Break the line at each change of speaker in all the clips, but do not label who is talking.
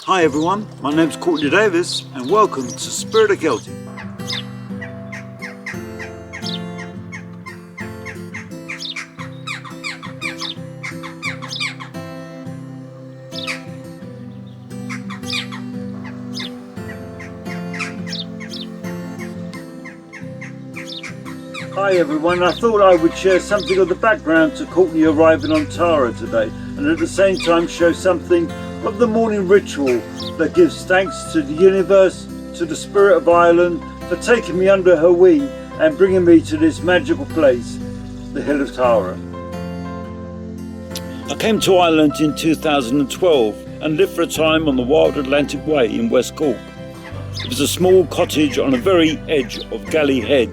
Hi everyone, my name's Courtney Davis and welcome to Spirit of Celtic. Hi everyone, I thought I would share something of the background to Courtney arriving on Tara today and at the same time show something of the morning ritual that gives thanks to the universe, to the spirit of Ireland for taking me under her wing and bringing me to this magical place, the Hill of Tara. I came to Ireland in 2012 and lived for a time on the Wild Atlantic Way in West Cork. It was a small cottage on the very edge of Galley Head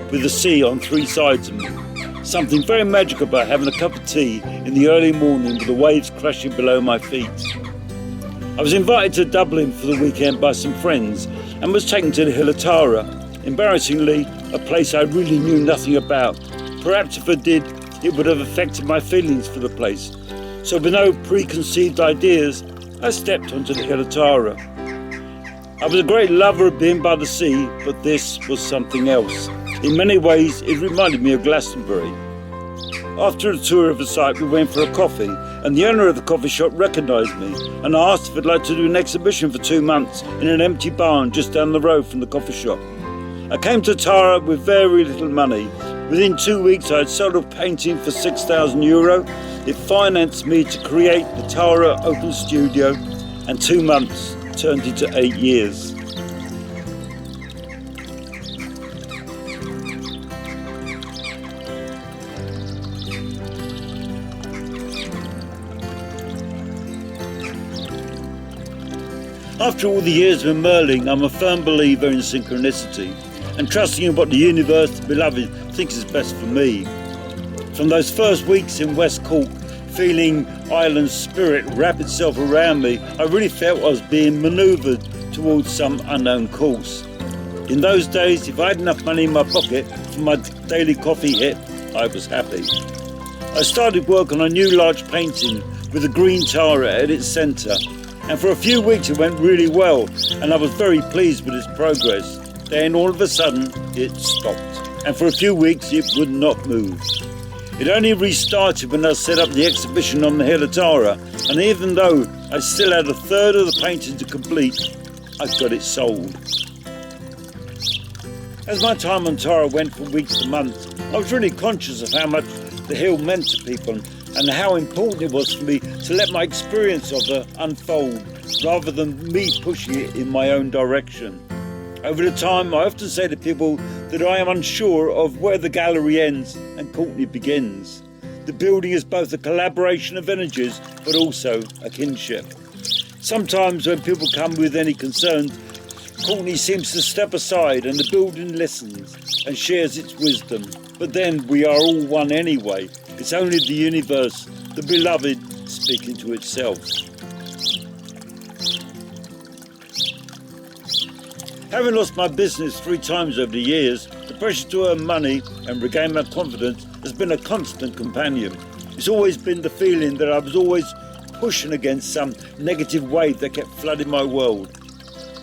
with the sea on three sides of me. Something very magical about having a cup of tea in the early morning with the waves crashing below my feet. I was invited to Dublin for the weekend by some friends and was taken to the Hill of Tara. Embarrassingly, a place I really knew nothing about. Perhaps if I did, it would have affected my feelings for the place. So with no preconceived ideas, I stepped onto the Hill of Tara. I was a great lover of being by the sea, but this was something else. In many ways, it reminded me of Glastonbury. After a tour of the site, we went for a coffee, and the owner of the coffee shop recognised me and asked if I'd like to do an exhibition for 2 months in an empty barn just down the road from the coffee shop. I came to Tara with very little money. Within 2 weeks, I had sold a painting for €6,000. It financed me to create the Tara Open Studio, and 2 months turned into 8 years. After all the years of immersing, I'm a firm believer in synchronicity and trusting in what the universe, the beloved, thinks is best for me. From those first weeks in West Cork, feeling Ireland's spirit wrap itself around me, I really felt I was being manoeuvred towards some unknown course. In those days, if I had enough money in my pocket for my daily coffee hit, I was happy. I started work on a new large painting with a green Tara at its centre. And for a few weeks it went really well and I was very pleased with its progress. Then all of a sudden it stopped and for a few weeks it would not move. It only restarted when I set up the exhibition on the Hill of Tara, and even though I still had a third of the painting to complete, I got it sold. As my time on Tara went from weeks to months, I was really conscious of how much the hill meant to people and how important it was for me to let my experience of her unfold rather than me pushing it in my own direction. Over the time, I often say to people that I am unsure of where the gallery ends and Courtney begins. The building is both a collaboration of energies but also a kinship. Sometimes when people come with any concerns, Courtney seems to step aside and the building listens and shares its wisdom. But then we are all one anyway. It's only the universe, the beloved, speaking to itself. Having lost my business 3 times over the years, the pressure to earn money and regain my confidence has been a constant companion. It's always been the feeling that I was always pushing against some negative wave that kept flooding my world.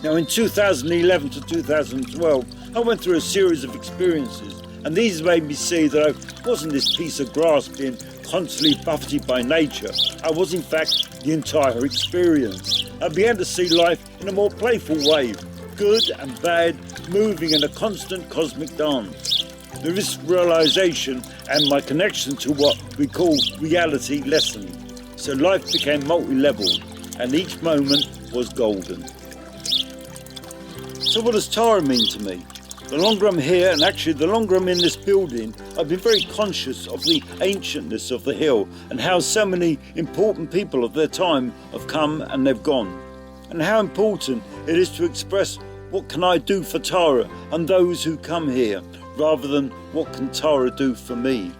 Now in 2011 to 2012, I went through a series of experiences, and these made me see that I wasn't this piece of grass being constantly buffeted by nature. I was in fact the entire experience. I began to see life in a more playful way, good and bad, moving in a constant cosmic dance. This realisation and my connection to what we call reality lessened. So life became multi-level and each moment was golden. So what does Tara mean to me? The longer I'm here, and actually the longer I'm in this building, I've been very conscious of the ancientness of the hill and how so many important people of their time have come and they've gone. And how important it is to express what can I do for Tara and those who come here, rather than what can Tara do for me.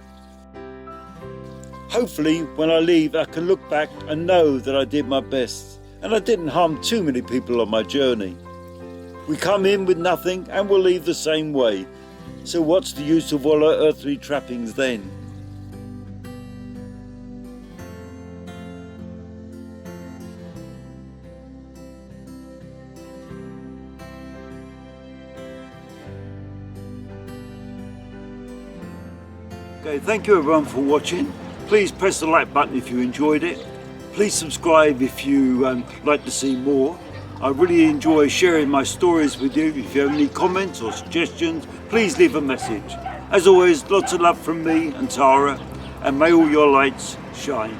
Hopefully when I leave I can look back and know that I did my best and I didn't harm too many people on my journey. We come in with nothing and we'll leave the same way. So what's the use of all our earthly trappings then? Okay, thank you everyone for watching. Please press the like button if you enjoyed it. Please subscribe if you like to see more. I really enjoy sharing my stories with you. If you have any comments or suggestions, please leave a message. As always, lots of love from me and Tara, and may all your lights shine.